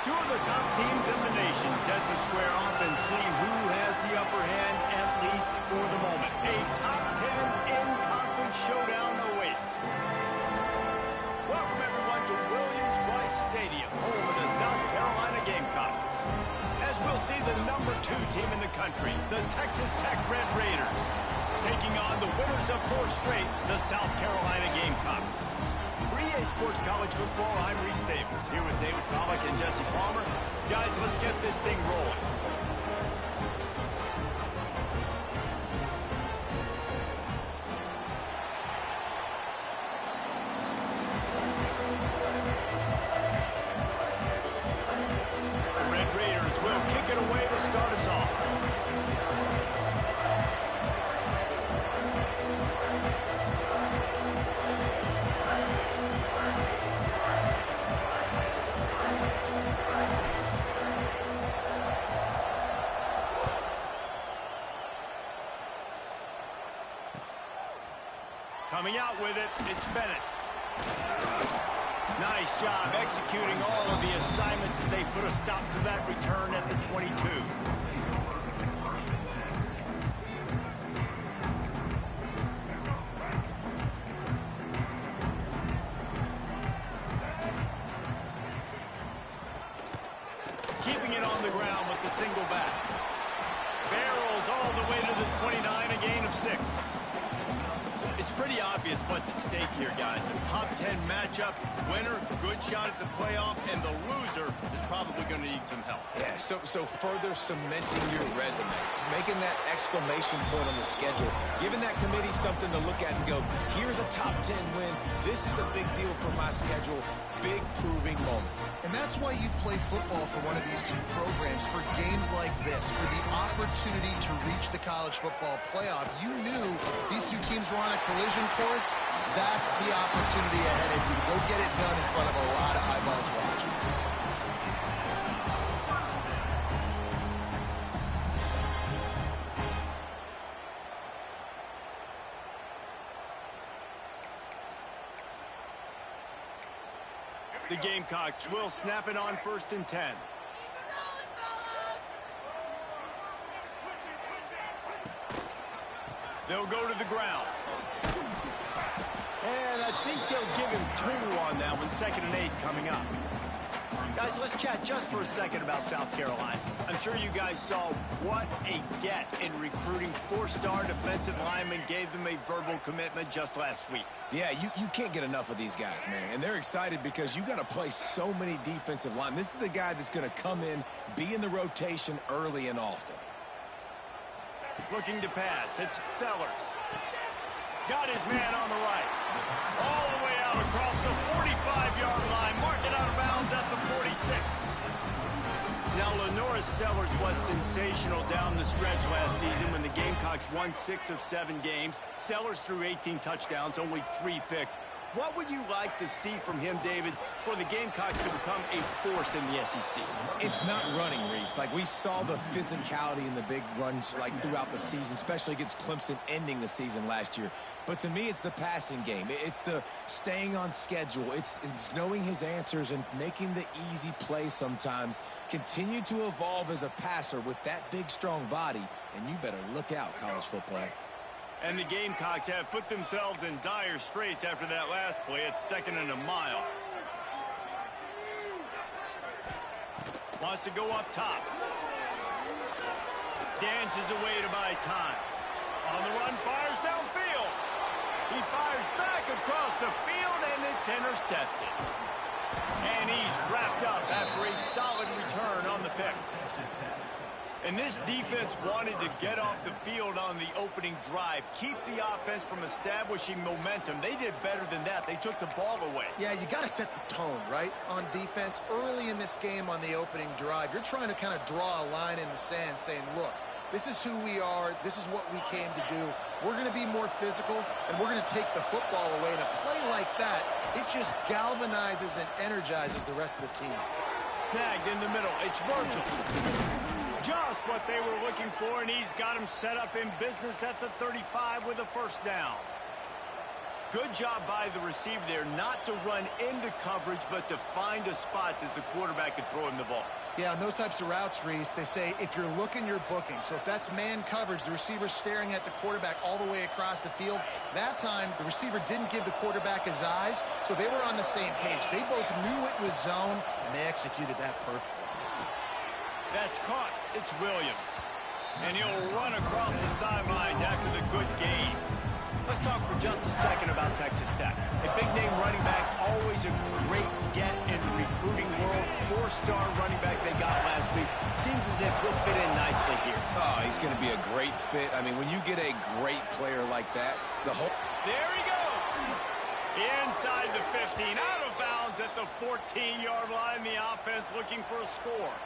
Two of the top teams in the nation set to square off and see who has the upper hand, at least for the moment. A top 10 in-conference showdown awaits. Welcome, everyone, to Williams-Brice Stadium, home of the South Carolina Gamecocks. As we'll see the number 2 team in the country, the Texas Tech Red Raiders, taking on the winners of 4 straight, the South Carolina Gamecocks. For EA Sports College Football, I'm Reese Davis, here with David Pollack and Jesse Palmer. Guys, let's get this thing rolling. The Red Raiders will kick it away to start us off. Coming out with it, it's Bennett. Nice job executing all of the assignments as they put a stop to that return at the 22. Keeping it on the ground with the single back. Barrels all the way to the 29, a gain of 6. It's pretty obvious what's at stake here, guys. A top 10 matchup, winner, good shot at the playoff, and the loser is probably going to need some help. Yeah, so further cementing your resume, making that exclamation point on the schedule, giving that committee something to look at and go, here's a top 10 win. This is a big deal for my schedule. Big proving moment. And that's why you play football for one of these 2 programs, for games like this, for the opportunity to reach the college football playoff. You knew these 2 teams were on a collision course. That's the opportunity ahead of you to go get it done in front of a lot of eyeballs watching. The Gamecocks will snap it on 1st and 10. They'll go to the ground. And I think they'll give him 2 on that one. 2nd and 8 coming up. Guys, let's chat just for a second about South Carolina. I'm sure you guys saw what a get in recruiting 4-star defensive linemen, gave them a verbal commitment just last week. Yeah, you can't get enough of these guys, man. And they're excited because you got to play so many defensive linemen. This is the guy that's going to come in, be in the rotation early and often. Looking to pass, it's Sellers. Got his man on the right. All the way out across the 45-yard line. Mark it out of bounds at the 46. Now, Lenoris Sellers was sensational down the stretch last season when the Gamecocks won 6 of 7 games. Sellers threw 18 touchdowns, only 3 picks. What would you like to see from him, David, for the Gamecocks to become a force in the SEC? It's not running, Reese. Like, we saw the physicality in the big runs, like, throughout the season, especially against Clemson ending the season last year. But to me, it's the passing game. It's the staying on schedule. It's knowing his answers and making the easy play sometimes. Continue to evolve as a passer with that big, strong body, and you better look out, college football. And the Gamecocks have put themselves in dire straits after that last play. It's 2nd and a mile. Wants to go up top. Dances away to buy time. On the run, fires downfield. He fires back across the field, and it's intercepted. And he's wrapped up after a solid return on the pick. And this defense wanted to get off the field on the opening drive, keep the offense from establishing momentum. They did better than that. They took the ball away. Yeah, you got to set the tone, right, on defense. Early in this game on the opening drive, you're trying to kind of draw a line in the sand saying, look, this is who we are. This is what we came to do. We're going to be more physical, and we're going to take the football away. And a play like that, it just galvanizes and energizes the rest of the team. Snagged in the middle. It's Virgil. Just what they were looking for, and he's got him set up in business at the 35 with a first down. Good job by the receiver there not to run into coverage, but to find a spot that the quarterback could throw him the ball. Yeah, on those types of routes, Reese, they say if you're looking, you're booking. So if that's man coverage, the receiver's staring at the quarterback all the way across the field. That time, the receiver didn't give the quarterback his eyes, so they were on the same page. They both knew it was zone, and they executed that perfectly. That's caught. It's Williams. And he'll run across the sidelines after the good gain. Let's talk for just a second about Texas Tech. A big-name running back, always a great get in the recruiting world. Four-star running back they got last week. Seems as if he'll fit in nicely here. Oh, he's going to be a great fit. I mean, when you get a great player like that, the whole... There he goes. Inside the 15, out of bounds at the 14-yard line. The offense looking for a score.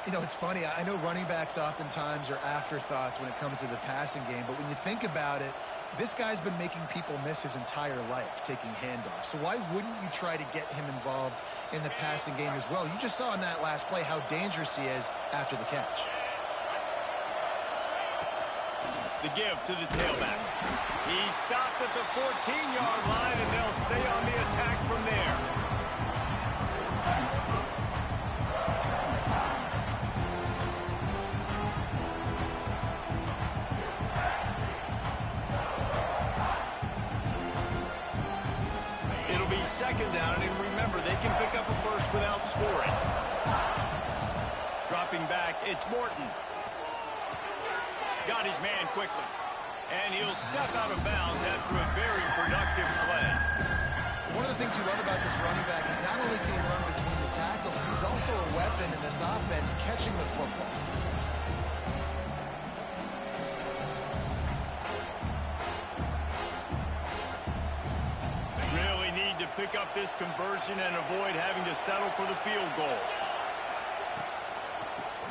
You know, it's funny. I know running backs oftentimes are afterthoughts when it comes to the passing game, but when you think about it, this guy's been making people miss his entire life taking handoffs. So why wouldn't you try to get him involved in the passing game as well? You just saw in that last play how dangerous he is after the catch. The give to the tailback. He stopped at the 14-yard line, and they'll stay on the attack from there. It'll be second down, and remember, they can pick up a first without scoring. Dropping back, it's Morton. Got his man quickly. And he'll step out of bounds after a very productive play. One of the things you love about this running back is not only can he run between the tackles, but he's also a weapon in this offense catching the football. Really need to pick up this conversion and avoid having to settle for the field goal.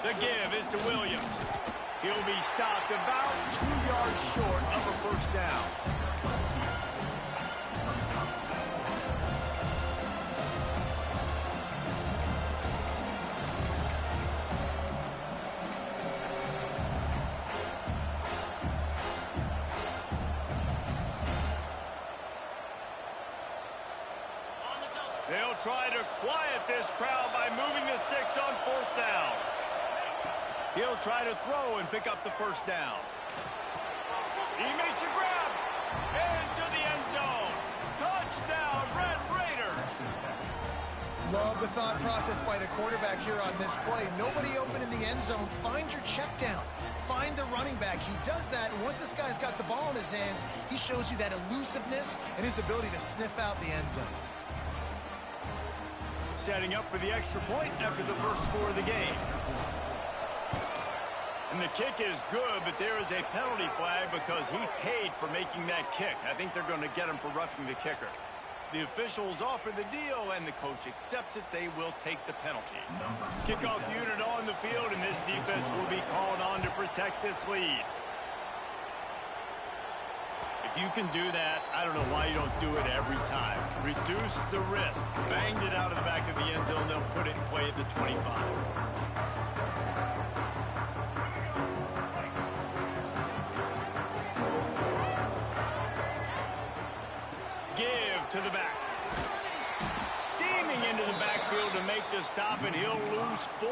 The give is to Williams. He'll be stopped about 2 yards short of a first down. They'll try to quiet this crowd by moving the sticks on fourth down. He'll try to throw and pick up the first down. He makes a grab. Into the end zone. Touchdown, Red Raiders. Love the thought process by the quarterback here on this play. Nobody open in the end zone. Find your check down. Find the running back. He does that, and once this guy's got the ball in his hands, he shows you that elusiveness and his ability to sniff out the end zone. Setting up for the extra point after the first score of the game. And the kick is good, but there is a penalty flag because he paid for making that kick. I think they're going to get him for roughing the kicker. The officials offer the deal, and the coach accepts it. They will take the penalty. Kickoff unit on the field, and this defense will be called on to protect this lead. If you can do that, I don't know why you don't do it every time. Reduce the risk. Banged it out of the back of the end zone. They'll put it in play at the 25. Give to the back. Steaming into the backfield to make the stop, and he'll lose 4.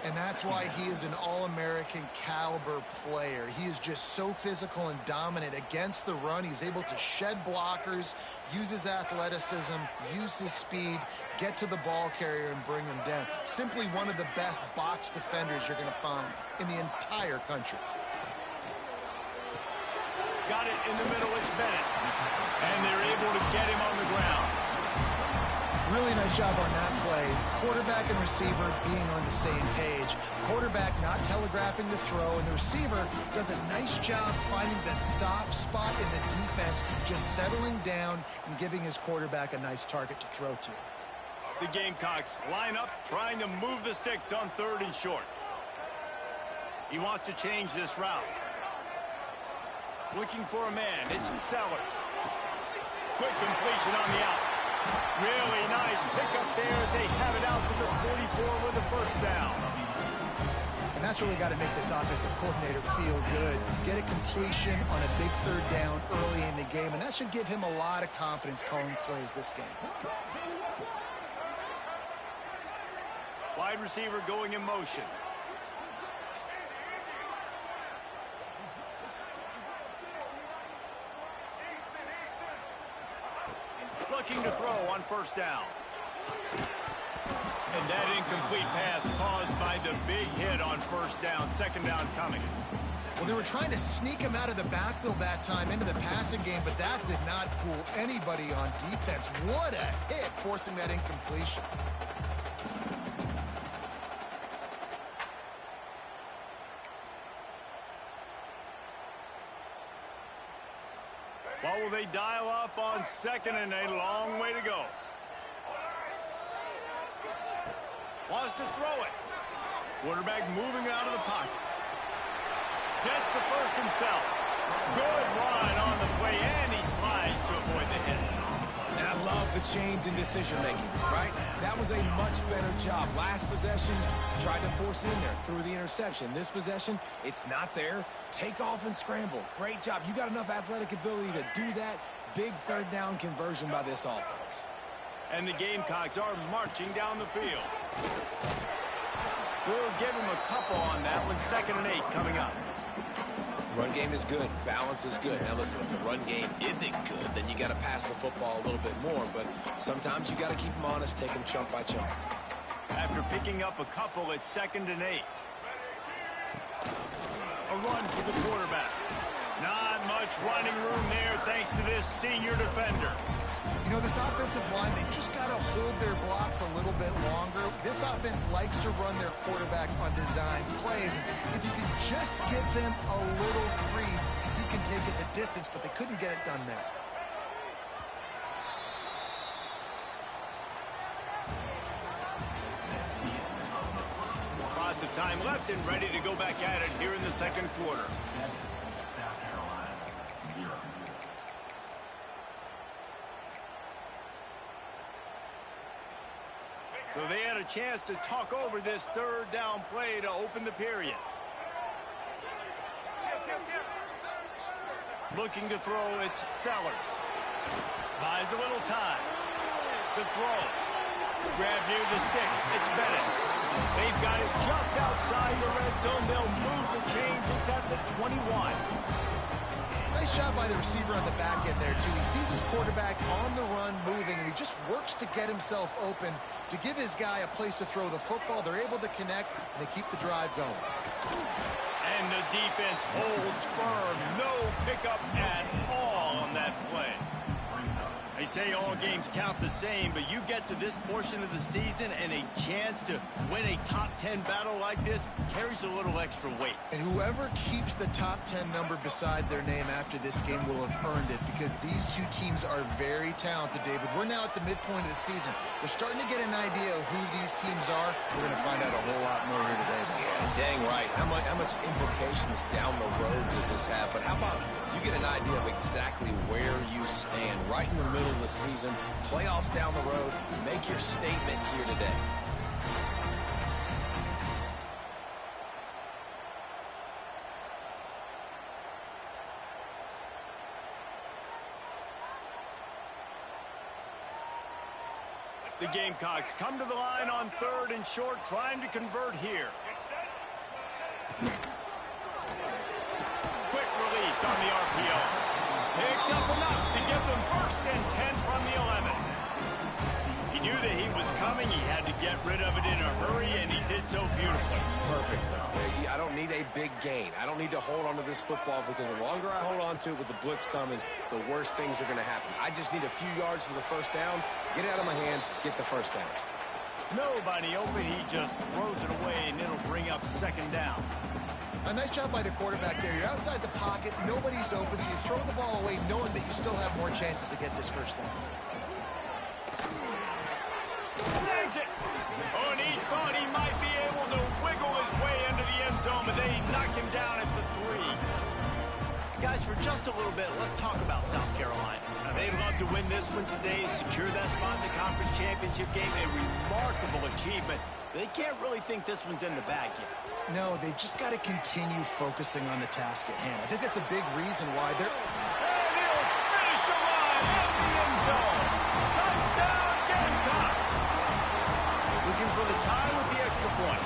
And that's why he is an All-American caliber player. He is just so physical and dominant against the run. He's able to shed blockers, use his athleticism, use his speed, get to the ball carrier and bring him down. Simply one of the best box defenders you're going to find in the entire country. Got it in the middle, it's Bennett. And they're able to get him on the ground. Really nice job on that play. Quarterback and receiver being on the same page. Quarterback not telegraphing the throw, and the receiver does a nice job finding the soft spot in the defense, just settling down and giving his quarterback a nice target to throw to. The Gamecocks line up, trying to move the sticks on 3rd and short. He wants to change this route. Looking for a man. It's Sellers. Quick completion on the out. Really nice pickup there as they have it out to the 44 with the first down. And that's really got to make this offensive coordinator feel good. Get a completion on a big third down early in the game, and that should give him a lot of confidence calling plays this game. Wide receiver going in motion. Looking to throw on first down. And that incomplete pass caused by the big hit on first down. Second down coming. Well, they were trying to sneak him out of the backfield that time into the passing game, but that did not fool anybody on defense. What a hit, forcing that incompletion. What will they dial up on second and a long way to go? Wants to throw it. Quarterback moving out of the pocket. Gets the first himself. Good run on the play, and he slides to avoid the hit. And I love the change in decision-making, right? That was a much better job. Last possession, tried to force it in there, threw the interception. This possession, it's not there. Take off and scramble. Great job. You got enough athletic ability to do that. Big third down conversion by this offense. And the Gamecocks are marching down the field. We'll give him a couple on that one. 2nd and 8 coming up. Run game is good. Balance is good. Now listen, if the run game isn't good, then you got to pass the football a little bit more. But sometimes you got to keep them honest, take them chunk by chunk. After picking up a couple, it's 2nd and 8. A run for the quarterback. Not much running room there thanks to this senior defender. You know, this offensive line, they just got to hold their blocks a little bit longer. This offense likes to run their quarterback on design plays. If you can just give him a little crease, he can take it the distance, but they couldn't get it done there. Lots of time left and ready to go back at it here in the second quarter. So they had a chance to talk over this third down play to open the period. Looking to throw, it's Sellers. Buys a little time. The throw. Grab near the sticks. It's Bennett. They've got it just outside the red zone. They'll move the chains. It's at the 21. Nice job by the receiver on the back end there, too. He sees his quarterback on the run moving, and he just works to get himself open to give his guy a place to throw the football. They're able to connect, and they keep the drive going. And the defense holds firm. No pickup at all on that play. They say all games count the same, but you get to this portion of the season and a chance to win a top 10 battle like this carries a little extra weight. And whoever keeps the top 10 number beside their name after this game will have earned it, because these two teams are very talented, David. We're now at the midpoint of the season. We're starting to get an idea of who these teams are. We're going to find out a whole lot more here today. Yeah, dang right. How much implications down the road does this have? But how about you get an idea of exactly where you stand right in the middle of the season, playoffs down the road, make your statement here today. The Gamecocks come to the line on 3rd and short, trying to convert here. Quick release on the RPO. Picks up enough to give them 1st and 10 from the 11. He knew that he was coming. He had to get rid of it in a hurry, and he did so beautifully. Perfectly. I don't need a big gain. I don't need to hold on to this football, because the longer I hold on to it with the blitz coming, the worse things are going to happen. I just need a few yards for the first down, get it out of my hand, get the first down. Nobody open. He just throws it away, and it'll bring up 2nd down. A nice job by the quarterback there. You're outside the pocket, nobody's open, so you throw the ball away knowing that you still have more chances to get this first down. Snags it! Oh, and he thought he might be able to wiggle his way into the end zone, but they knock him down at the 3. Guys, for just a little bit, let's talk about South Carolina. Now, they'd love to win this one today, secure that spot in the conference championship game, a remarkable achievement. They can't really think this one's in the bag yet. No, they've just got to continue focusing on the task at hand. I think that's a big reason why they're... And he'll finish the line at the end zone. Touchdown, Gamecocks. Looking for the tie with the extra point.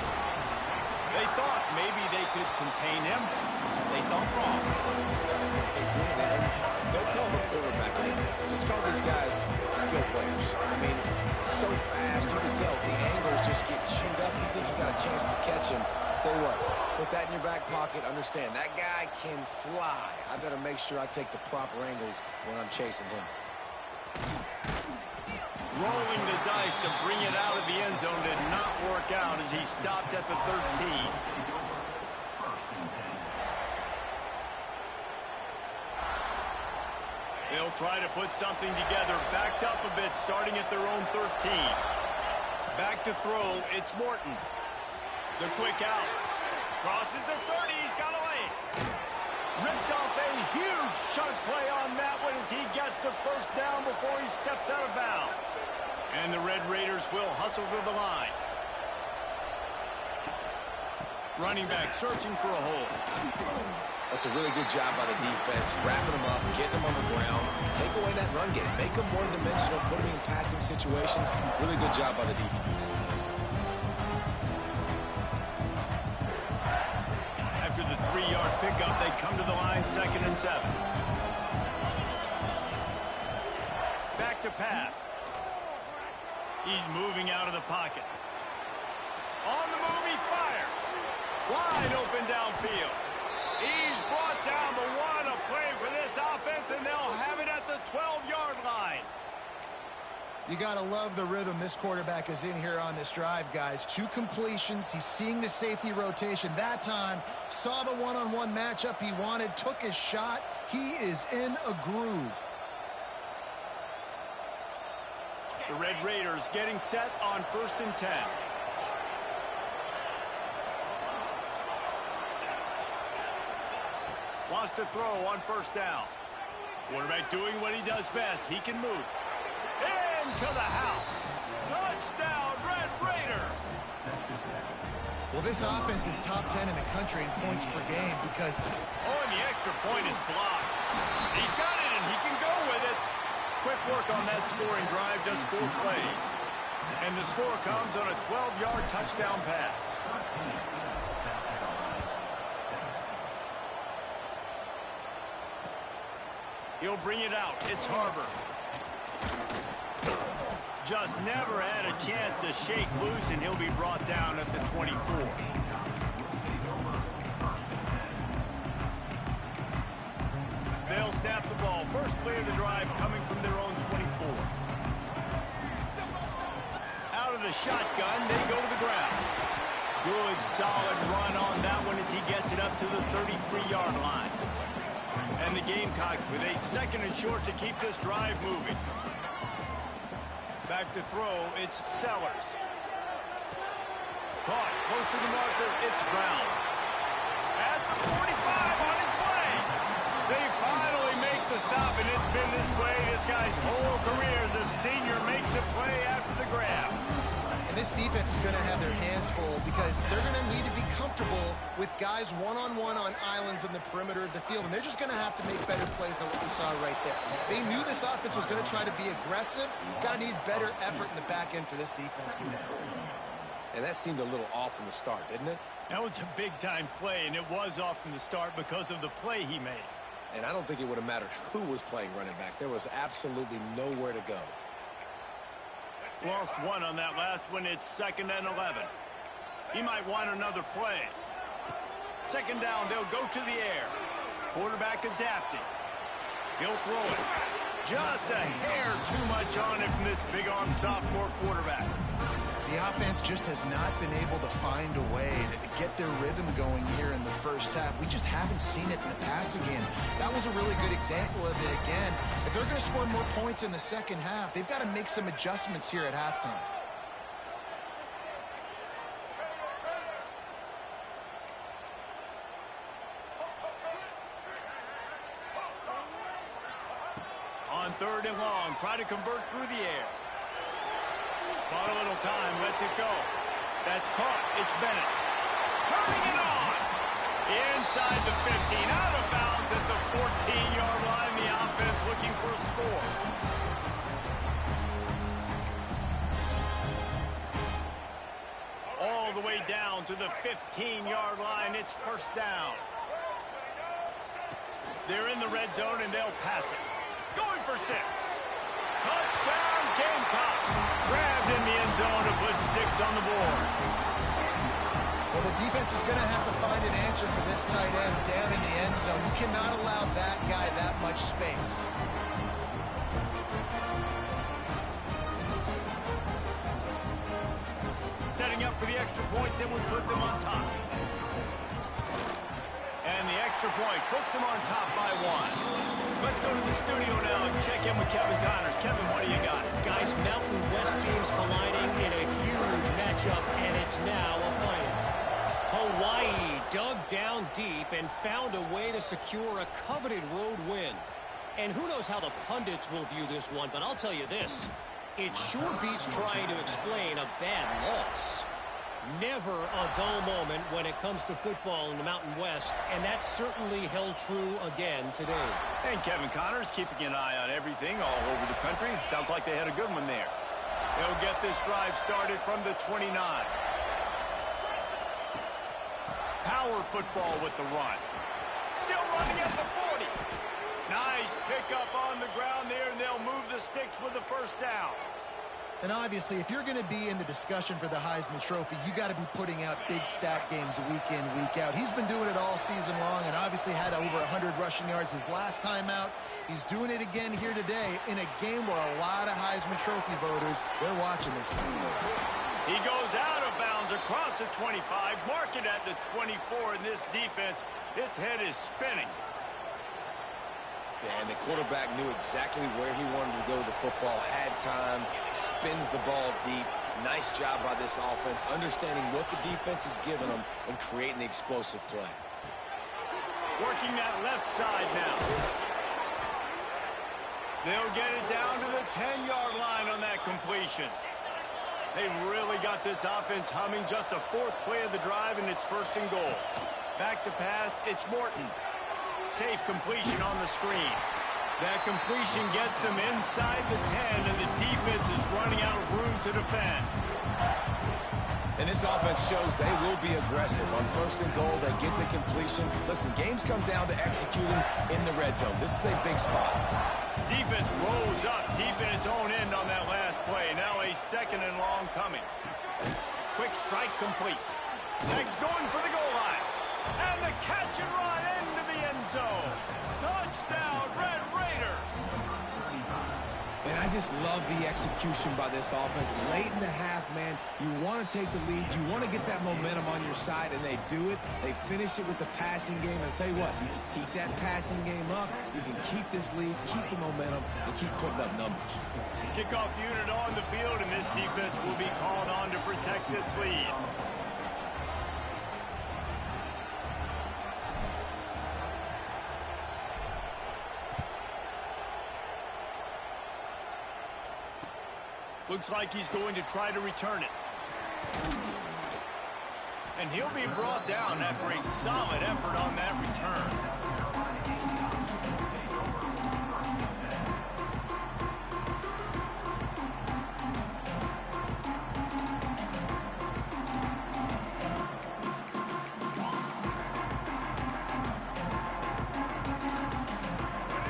They thought maybe they could contain him. They thought wrong. Don't call him a quarterback anymore. Just call these guys skill players. I mean, so fast, you can tell the angles just get chewed up. You think you got a chance to catch him. Tell you what, put that in your back pocket. Understand, that guy can fly. I better make sure I take the proper angles when I'm chasing him. Rolling the dice to bring it out of the end zone did not work out as he stopped at the 13. They'll try to put something together, backed up a bit, starting at their own 13. Back to throw, it's Morton. The quick out. Crosses the 30, he's got away. Ripped off a huge chunk play on that one as he gets the first down before he steps out of bounds. And the Red Raiders will hustle to the line. Running back searching for a hole. That's a really good job by the defense, wrapping them up, getting them on the ground. Take away that run game. Make them one-dimensional, put them in passing situations. Really good job by the defense. After the 3-yard pickup, they come to the line, 2nd and 7. Back to pass. He's moving out of the pocket. On the move, he fires. Wide open downfield. He's brought down, but what a play for this offense, and they'll have it at the 12-yard line. You got to love the rhythm this quarterback is in here on this drive, guys. 2 completions. He's seeing the safety rotation that time. Saw the one-on-one matchup he wanted. Took his shot. He is in a groove. The Red Raiders getting set on 1st and 10. Wants to throw on 1st down. Quarterback doing what he does best. He can move. Into the house. Touchdown, Red Raiders. Well, this offense is top 10 in the country in points per game because... Oh, and the extra point is blocked. He's got it, and he can go with it. Quick work on that scoring drive, just 4 plays. And the score comes on a 12-yard touchdown pass. He'll bring it out. It's Harbor. Just never had a chance to shake loose, and he'll be brought down at the 24. They'll snap the ball. First play of the drive coming from their own 24. Out of the shotgun, they go to the ground. Good, solid run on that one as he gets it up to the 33-yard line. And the Gamecocks with a 2nd and short to keep this drive moving. Back to throw, it's Sellers. Caught close to the marker, it's Brown. At the 45 on its way. They finally make the stop, and it's been this way this guy's whole career as a senior makes a play after the grab. And this defense is going to have their hands full because they're going to need to be comfortable with guys one-on-one on islands in the perimeter of the field, and they're just going to have to make better plays than what we saw right there. They knew this offense was going to try to be aggressive. Got to need better effort in the back end for this defense moving forward. And that seemed a little off from the start, didn't it? That was a big-time play, and it was off from the start because of the play he made. And I don't think it would have mattered who was playing running back. There was absolutely nowhere to go. Lost 1 on that last one. It's 2nd and 11. He might want another play. 2nd down, they'll go to the air. Quarterback adapting. He'll throw it. Just a hair too much on it from this big-arm sophomore quarterback. The offense just has not been able to find a way to get their rhythm going here in the first half. We just haven't seen it in the passing game. That was a really good example of it again. If they're going to score more points in the second half, they've got to make some adjustments here at halftime. On 3rd and long, try to convert through the air. Bought a little time, lets it go. That's caught. It's Bennett. turning it on. Inside the 15, out of bounds at the 14-yard line. The offense looking for a score. All the way down to the 15-yard line. It's first down. They're in the red zone, and they'll pass it. Going for 6. Touchdown, Gamecocks. Grabbed in the end zone to put 6 on the board. Well, the defense is going to have to find an answer for this tight end down in the end zone. You cannot allow that guy that much space. Setting up for the extra point, then we put them on top. And the extra point puts them on top by 1. Let's go to the studio now and check in with Kevin Connors. Kevin, what do you got? Guys, Mountain West teams colliding in a huge matchup, and it's now a final. Hawaii dug down deep and found a way to secure a coveted road win. And who knows how the pundits will view this one, but I'll tell you this. It sure beats trying to explain a bad loss. Never a dull moment when it comes to football in the Mountain West, and that certainly held true again today. And Kevin Connors keeping an eye on everything all over the country. Sounds like they had a good one there. They'll get this drive started from the 29. Power football with the run. Still running at the 40. Nice pickup on the ground there, and they'll move the sticks with the first down. And obviously, if you're going to be in the discussion for the Heisman Trophy, you got to be putting out big stat games week in, week out. He's been doing it all season long and obviously had over 100 rushing yards his last time out. He's doing it again here today in a game where a lot of Heisman Trophy voters, they're watching this. He goes out of bounds across the 25, mark it at the 24, and this defense, its head is spinning. Yeah, and the quarterback knew exactly where he wanted to go with the football, had time, spins the ball deep. Nice job by this offense, understanding what the defense is giving them and creating the explosive play. Working that left side now. They'll get it down to the 10-yard line on that completion. They've really got this offense humming. Just the 4th play of the drive, and it's first and goal. Back to pass, it's Morton. Safe completion on the screen. That completion gets them inside the 10, and the defense is running out of room to defend. And this offense shows they will be aggressive. On first and goal, they get the completion. Listen, games come down to executing in the red zone. This is a big spot. Defense rose up deep in its own end on that last play. Now a 2nd and long coming. Quick strike complete. Next going for the goal line. And the catch and run into the end zone. Touchdown, Red Raiders. And I just love the execution by this offense. Late in the half, man, you want to take the lead. You want to get that momentum on your side, and they do it. They finish it with the passing game. And I'll tell you what, you keep that passing game up, you can keep this lead, keep the momentum, and keep putting up numbers. Kickoff unit on the field, and this defense will be called on to protect this lead. Looks like he's going to try to return it. And he'll be brought down after a solid effort on that return.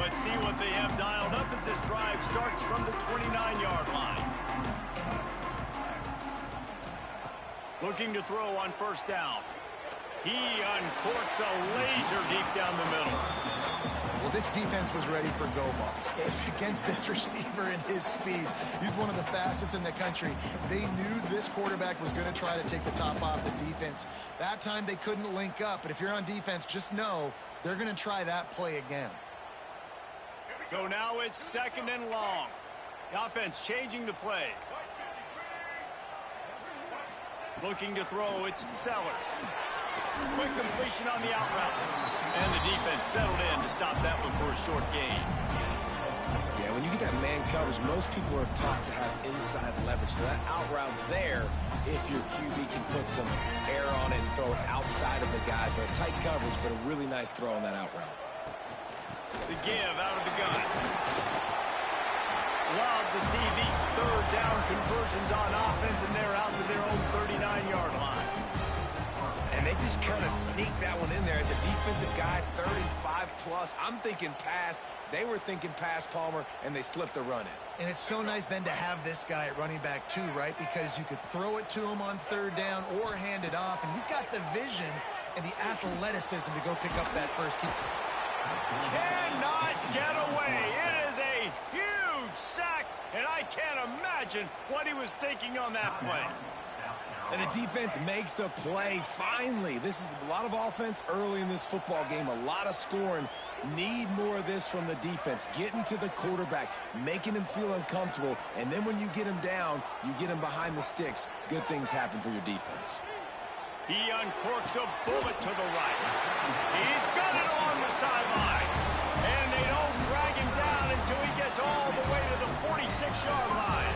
Let's see what they have dialed up as this drive starts from the 29-yard line. Looking to throw on first down. He uncorks a laser deep down the middle. Well, this defense was ready for go balls. Against this receiver and his speed. He's one of the fastest in the country. They knew this quarterback was going to try to take the top off the defense. That time they couldn't link up, but if you're on defense, just know they're going to try that play again. So now it's 2nd and long. The offense changing the play. Looking to throw, it's Sellers. Quick completion on the out route. And the defense settled in to stop that one for a short gain. Yeah, when you get that man coverage, most people are taught to have inside leverage. So that out route's there if your QB can put some air on it and throw it outside of the guy. They're tight coverage, but a really nice throw on that out route. The give out of the gun. Love to see these third down conversions on offense, and they're out to their own 39-yard line. And they just kind of sneak that one in there as a defensive guy, 3rd and 5+. I'm thinking pass. They were thinking pass, Palmer, and they slipped the run in. And it's so nice then to have this guy at running back too, right? Because you could throw it to him on 3rd down or hand it off, and he's got the vision and the athleticism to go pick up that first keep. Cannot get away. It is a huge sack, and I can't imagine what he was thinking on that play. And the defense makes a play, finally. This is a lot of offense early in this football game, a lot of scoring. Need more of this from the defense. Getting to the quarterback, making him feel uncomfortable, and then when you get him down, you get him behind the sticks. Good things happen for your defense. He uncorks a bullet to the right. He's got it along the sideline. And they don't drag him down until he gets all the way to the 46-yard line.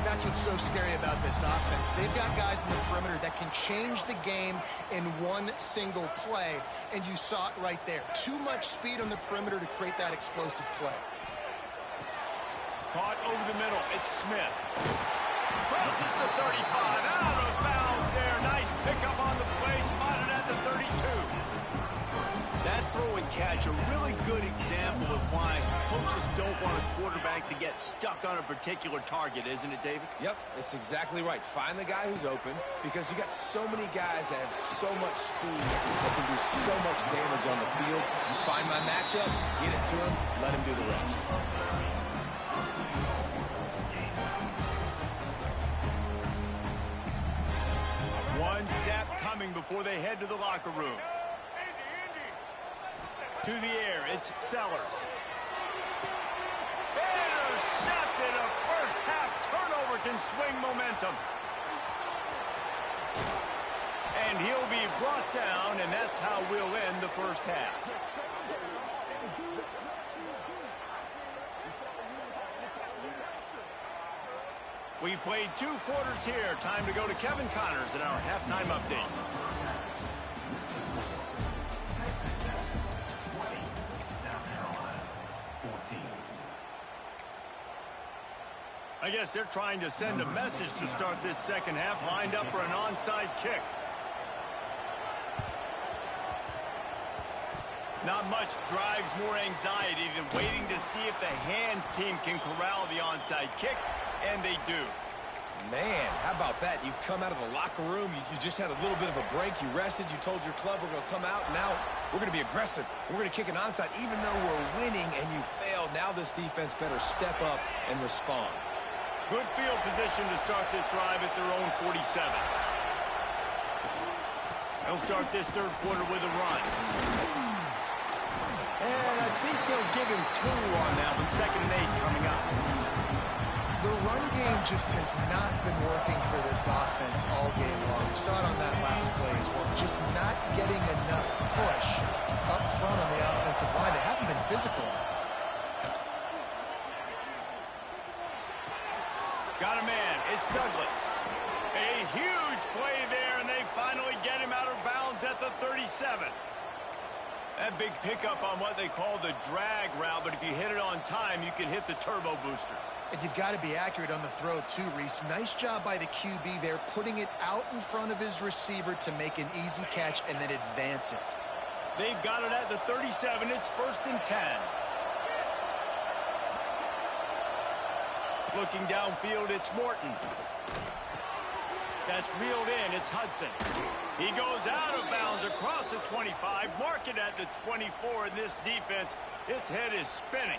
That's what's so scary about this offense. They've got guys in the perimeter that can change the game in one single play, and you saw it right there. Too much speed on the perimeter to create that explosive play. Caught over the middle. It's Smith. Crosses the 35. Out of bounds there. Nice pickup on the play. Spotted at the 32. That throw and catch, a really good example of why coaches don't want a quarterback to get stuck on a particular target, isn't it, David? Yep, it's exactly right. Find the guy who's open, because you got so many guys that have so much speed that can do so much damage on the field. You find my matchup, get it to him, let him do the rest. One step coming before they head to the locker room. To the air, it's Sellers. Intercepted. A first half turnover can swing momentum. And he'll be brought down, and that's how we'll end the first half. We've played 2 quarters here. Time to go to Kevin Connors in our halftime update. I guess they're trying to send a message to start this second half, lined up for an onside kick. Not much drives more anxiety than waiting to see if the hands team can corral the onside kick, and they do. Man, how about that? You come out of the locker room, you just had a little bit of a break, you rested, you told your club we're going to come out, now we're going to be aggressive. We're going to kick an onside, even though we're winning and you failed. Now this defense better step up and respond. Good field position to start this drive at their own 47. They'll start this third quarter with a run. And I think they'll give him 2 on that one. 2nd and 8 coming up. The run game just has not been working for this offense all game long. We saw it on that last play as well. Just not getting enough push up front on the offensive line. They haven't been physical. Got a man. It's Douglas. A huge play there, and they finally get him out of bounds at the 37. That big pickup on what they call the drag route, but if you hit it on time, you can hit the turbo boosters. And you've got to be accurate on the throw too, Reese. Nice job by the QB there, putting it out in front of his receiver to make an easy catch and then advance it. They've got it at the 37. It's 1st and 10. Looking downfield, it's Morton. That's reeled in. It's Hudson. He goes out of bounds across the 25. Mark it at the 24. In this defense, its head is spinning.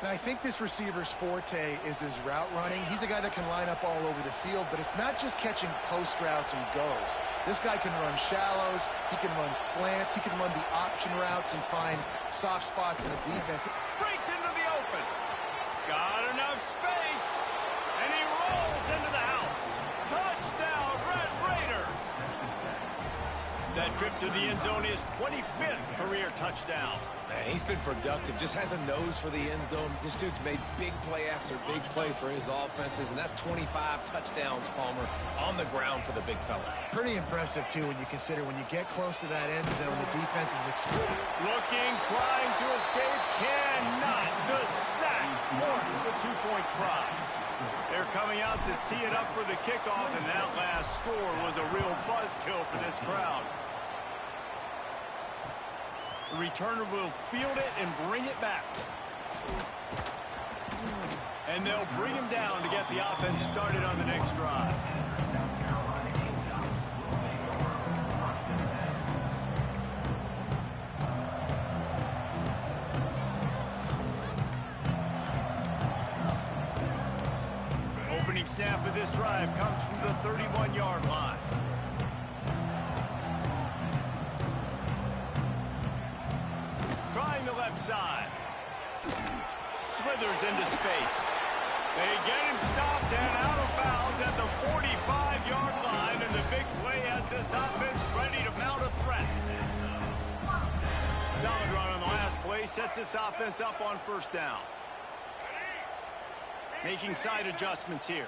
Now, I think this receiver's forte is his route running. He's a guy that can line up all over the field, but it's not just catching post routes and goes. This guy can run shallows. He can run slants. He can run the option routes and find soft spots in the defense. Breaks into the open. Got enough space. And he rolls into the house. Touchdown, Red Raiders. That trip to the end zone is 25th career touchdown. Man, he's been productive, just has a nose for the end zone. This dude's made big play after big play for his offenses, and that's 25 touchdowns, Palmer, on the ground for the big fella. Pretty impressive, too, when you consider when you get close to that end zone, the defense is exposed. Looking, trying to escape, cannot. The sack forks the two-point try. They're coming out to tee it up for the kickoff, and that last score was a real buzzkill for this crowd. The returner will field it and bring it back. And they'll bring him down to get the offense started on the next drive. Opening snap of this drive comes from the 31-yard line. Trying the left side. Slithers into space. They get him stopped and out of bounds at the 45-yard line, and the big play has this offense ready to mount a threat. Solid run on the last play sets this offense up on first down. Making side adjustments here.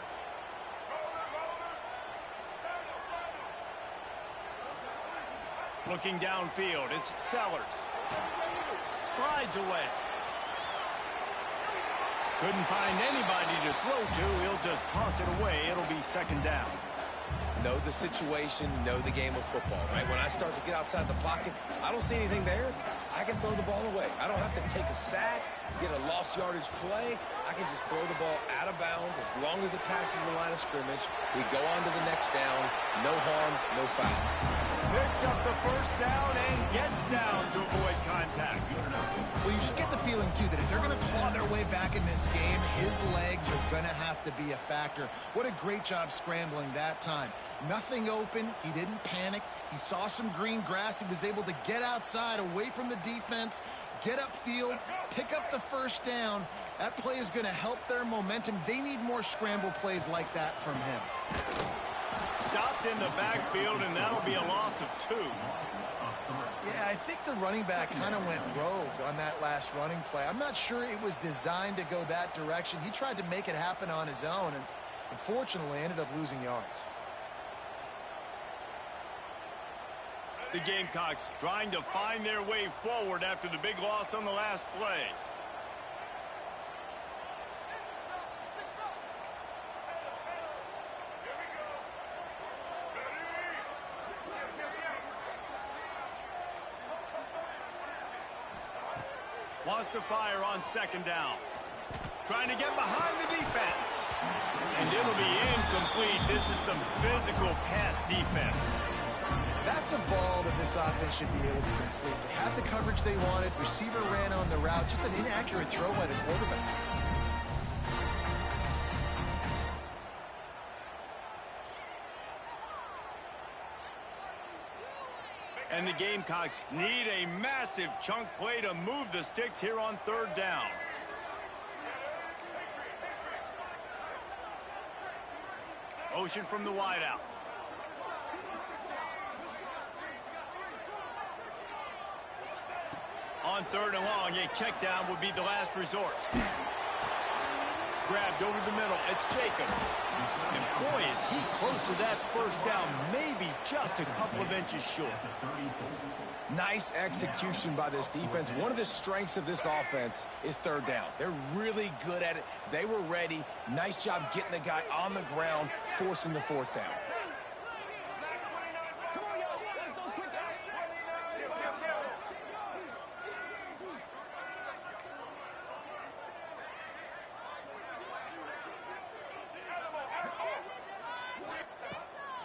Looking downfield, it's Sellers. Slides away. Couldn't find anybody to throw to. He'll just toss it away. It'll be second down. Know the situation, know the game of football, right? When I start to get outside the pocket, I don't see anything there. I can throw the ball away. I don't have to take a sack, get a lost yardage play. I can just throw the ball out of bounds as long as it passes the line of scrimmage. We go on to the next down. No harm, no foul. Picks up the first down and gets down to avoid contact. Well, you just get the feeling, too, that if they're going to claw their way back in this game, his legs are going to have to be a factor. What a great job scrambling that time. Nothing open. He didn't panic. He saw some green grass. He was able to get outside, away from the defense, get upfield, pick up the first down. That play is going to help their momentum. They need more scramble plays like that from him. Stopped in the backfield, and that'll be a loss of 2. Yeah, I think the running back kind of went rogue on that last running play. I'm not sure it was designed to go that direction. He tried to make it happen on his own, and unfortunately ended up losing yards. The Gamecocks trying to find their way forward after the big loss on the last play. Wants to fire on second down. Trying to get behind the defense. And it'll be incomplete. This is some physical pass defense. That's a ball that this offense should be able to complete. They had the coverage they wanted. Receiver ran on the route. Just an inaccurate throw by the quarterback. And the Gamecocks need a massive chunk play to move the sticks here on third down. Motion from the wideout. On third and long, a check down would be the last resort. Grabbed over the middle. It's Jacobs. And boy, is he close to that first down. Maybe just a couple of inches short. Nice execution by this defense. One of the strengths of this offense is third down. They're really good at it. They were ready. Nice job getting the guy on the ground, forcing the fourth down.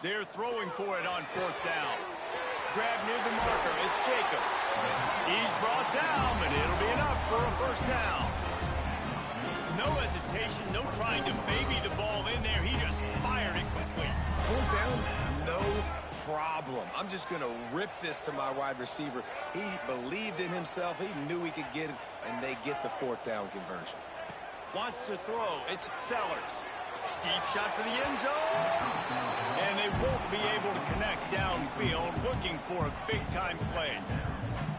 They're throwing for it on fourth down. Grab near the marker. It's Jacobs. He's brought down, but it'll be enough for a first down. No hesitation, no trying to baby the ball in there. He just fired it complete. Fourth down, no problem. I'm just going to rip this to my wide receiver. He believed in himself. He knew he could get it, and they get the fourth down conversion. Wants to throw. It's Sellers. Deep shot for the end zone. And they won't be able to connect downfield. Looking for a big-time play.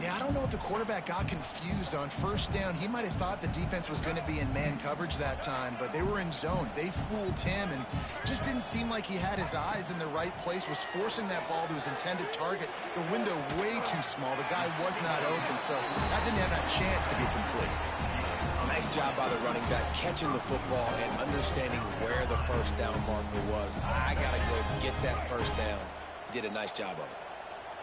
Yeah, I don't know if the quarterback got confused on first down. He might have thought the defense was going to be in man coverage that time, but they were in zone. They fooled him and just didn't seem like he had his eyes in the right place, was forcing that ball to his intended target. The window way too small. The guy was not open, so that didn't have a chance to be complete. Nice job by the running back, catching the football and understanding where the first down marker was. I got to go get that first down. He did a nice job of it.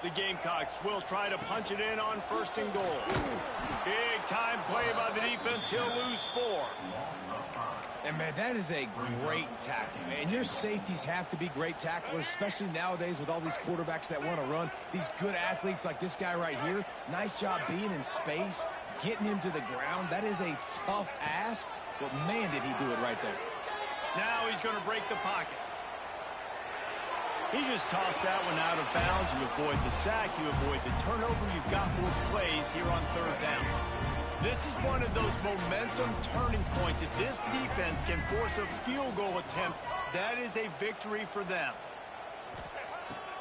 The Gamecocks will try to punch it in on first and goal. Big time play by the defense. He'll lose 4. And, man, that is a great tackle. And your safeties have to be great tacklers, especially nowadays with all these quarterbacks that want to run. These good athletes like this guy right here. Nice job being in space, getting him to the ground. That is a tough ask, but, man, did he do it right there. Now he's going to break the pocket. He just tossed that one out of bounds. You avoid the sack, you avoid the turnover. You've got more plays here on third down. This is one of those momentum turning points. If this defense can force a field goal attempt, that is a victory for them.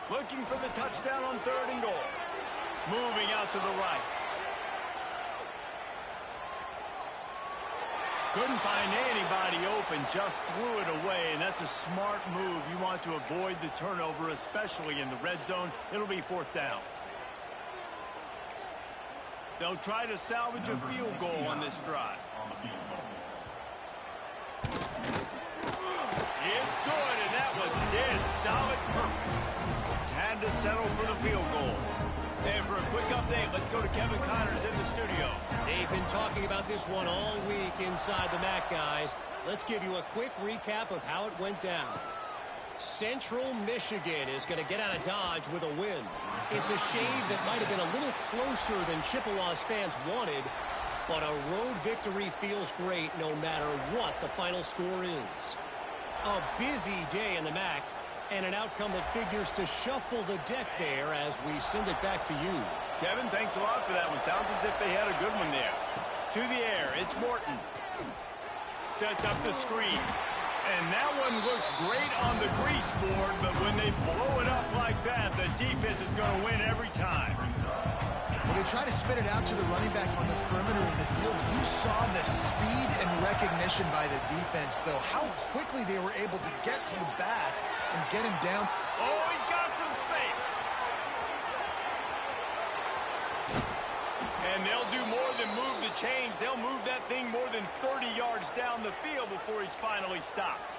Looking for the touchdown on third and goal. Moving out to the right. Couldn't find anybody open, just threw it away, and that's a smart move. You want to avoid the turnover, especially in the red zone. It'll be fourth down. They'll try to salvage a field goal on this drive. It's good, and that was dead solid. Perfect. Had to settle for the field goal. And for a quick update, let's go to Kevin Connors in the studio. They've been talking about this one all week inside the MAC, guys. Let's give you a quick recap of how it went down. Central Michigan is going to get out of Dodge with a win. It's a shave that might have been a little closer than Chippewa's fans wanted, but a road victory feels great no matter what the final score is. A busy day in the MAC, and an outcome that figures to shuffle the deck there as we send it back to you. Kevin, thanks a lot for that one. Sounds as if they had a good one there. To the air, it's Morton. Sets up the screen. And that one looked great on the grease board, but when they blow it up like that, the defense is going to win every time. Well, they try to spit it out to the running back on the perimeter of the field. You saw the speed and recognition by the defense, though. How quickly they were able to get to the back and get him down. Oh, he's got some space. And they'll do more than move the chains. They'll move that thing more than 30 yards down the field before he's finally stopped.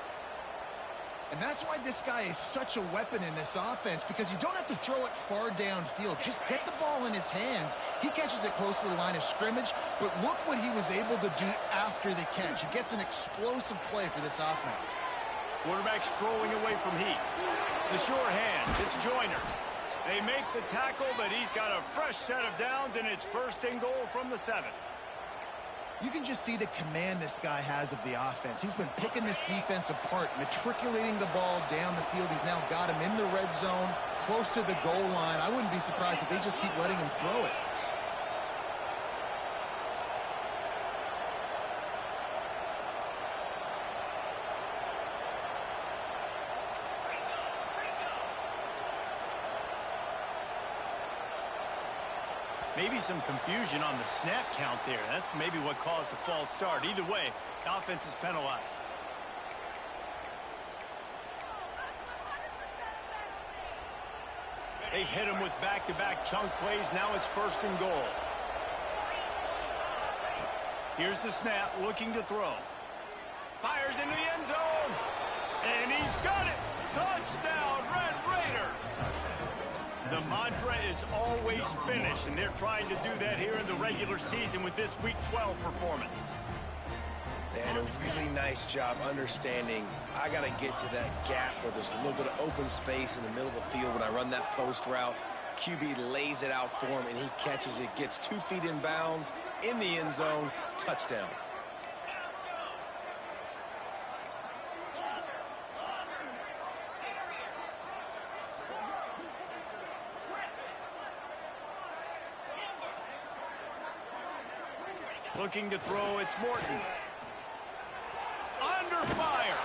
And that's why this guy is such a weapon in this offense, because you don't have to throw it far downfield. Just get the ball in his hands. He catches it close to the line of scrimmage, but look what he was able to do after the catch. He gets an explosive play for this offense. Quarterback strolling away from heat. The sure hands, it's Joyner. They make the tackle, but he's got a fresh set of downs, and it's first and goal from the 7. You can just see the command this guy has of the offense. He's been picking this defense apart, matriculating the ball down the field. He's now got him in the red zone, close to the goal line. I wouldn't be surprised if they just keep letting him throw it. Maybe some confusion on the snap count there. That's maybe what caused the false start. Either way, the offense is penalized. They've hit him with back-to-back chunk plays. Now it's first and goal. Here's the snap, looking to throw. Fires into the end zone. And he's got it. Touchdown, Red Raiders. The mantra is always finish, and they're trying to do that here in the regular season with this Week 12 performance. They had a really nice job understanding I got to get to that gap where there's a little bit of open space in the middle of the field when I run that post route. QB lays it out for him, and he catches it, gets 2 feet in bounds, in the end zone, touchdown. Looking to throw, it's Morton. Under fire.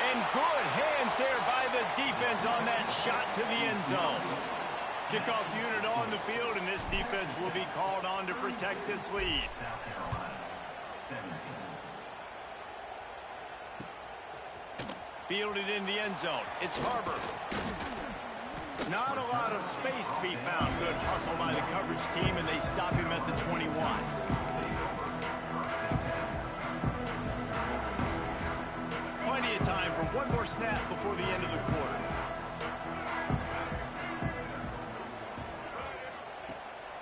And good hands there by the defense on that shot to the end zone. Kickoff unit on the field, and this defense will be called on to protect this lead. Fielded in the end zone. It's Harbor. Not a lot of space to be found. Good hustle by the coverage team, and they stop him at the 21. Plenty of time for one more snap before the end of the quarter.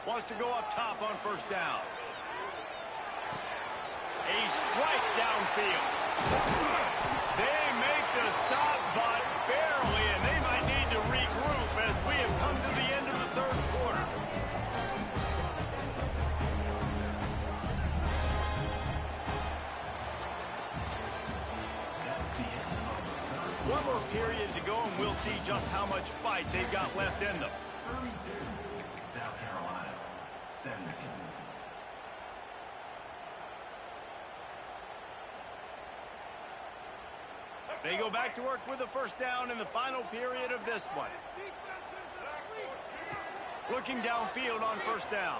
Wants to go up top on first down. A strike downfield. They make the stop, but barely, and they might need to regroup as we have come to the end of the third quarter. One more period to go, and we'll see just how much fight they've got left in them. 32, South Carolina, 17. They go back to work with a first down in the final period of this one. Looking downfield on first down.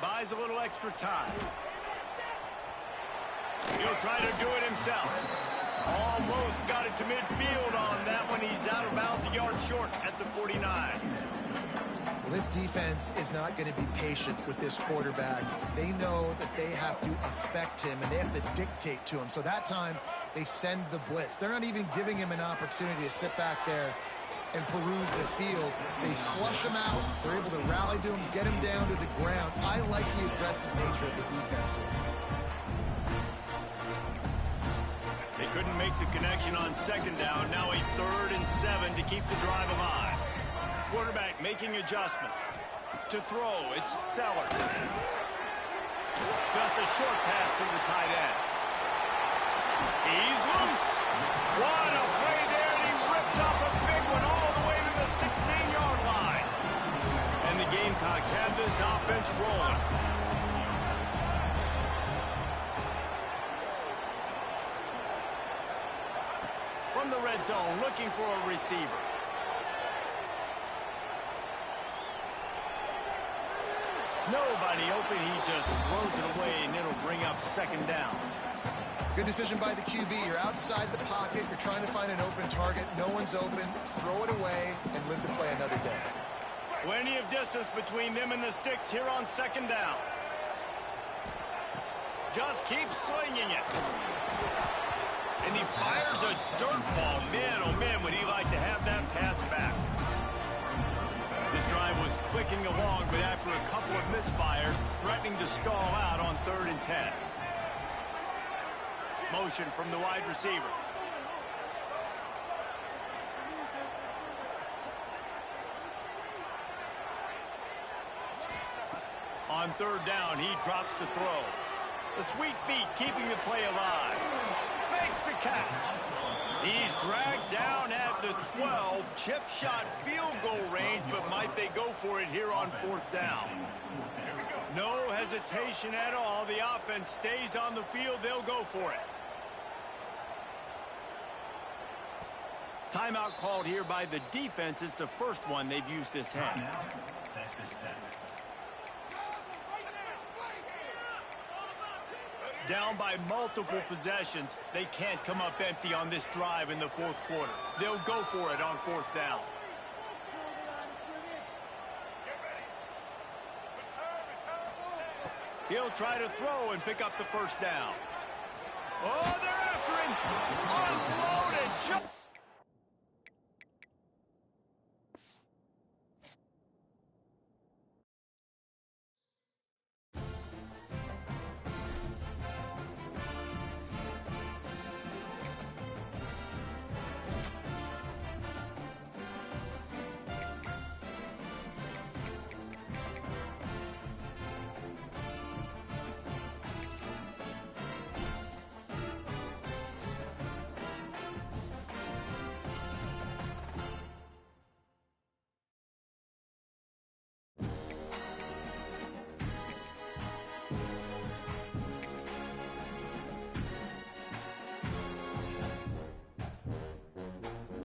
Buys a little extra time. He'll try to do it himself. Almost got it to midfield on that one. He's out of bounds, a yard short at the 49. Well, this defense is not going to be patient with this quarterback. They know that they have to affect him, and they have to dictate to him. So that time, they send the blitz. They're not even giving him an opportunity to sit back there and peruse the field. They flush him out. They're able to rally to him, get him down to the ground. I like the aggressive nature of the defense. They couldn't make the connection on second down. Now a 3rd and 7 to keep the drive alive. Quarterback making adjustments. To throw, it's Sellers. Just a short pass to the tight end. He's loose. What a play there, and he rips off a big one all the way to the 16-yard line. And the Gamecocks have this offense rolling. From the red zone, looking for a receiver. Nobody open. He just throws it away, and it'll bring up second down. Good decision by the QB. You're outside the pocket. You're trying to find an open target. No one's open. Throw it away and live to play another day. Plenty of distance between them and the sticks here on second down. Just keeps slinging it. And he fires a dirt ball. Man, oh man, would he like to have that pass back. This drive was clicking along, but after a couple of misfires, threatening to stall out on 3rd and 10. Motion from the wide receiver. On 3rd down, he drops to throw. The sweet feet keeping the play alive. Makes the catch. He's dragged down at the 12. Chip shot field goal range, but might they go for it here on 4th down? No hesitation at all. The offense stays on the field. They'll go for it. Timeout called here by the defense. It's the first one they've used this half. Down by multiple possessions. They can't come up empty on this drive in the 4th quarter. They'll go for it on 4th down. He'll try to throw and pick up the first down. Oh, they're after him. Unloaded.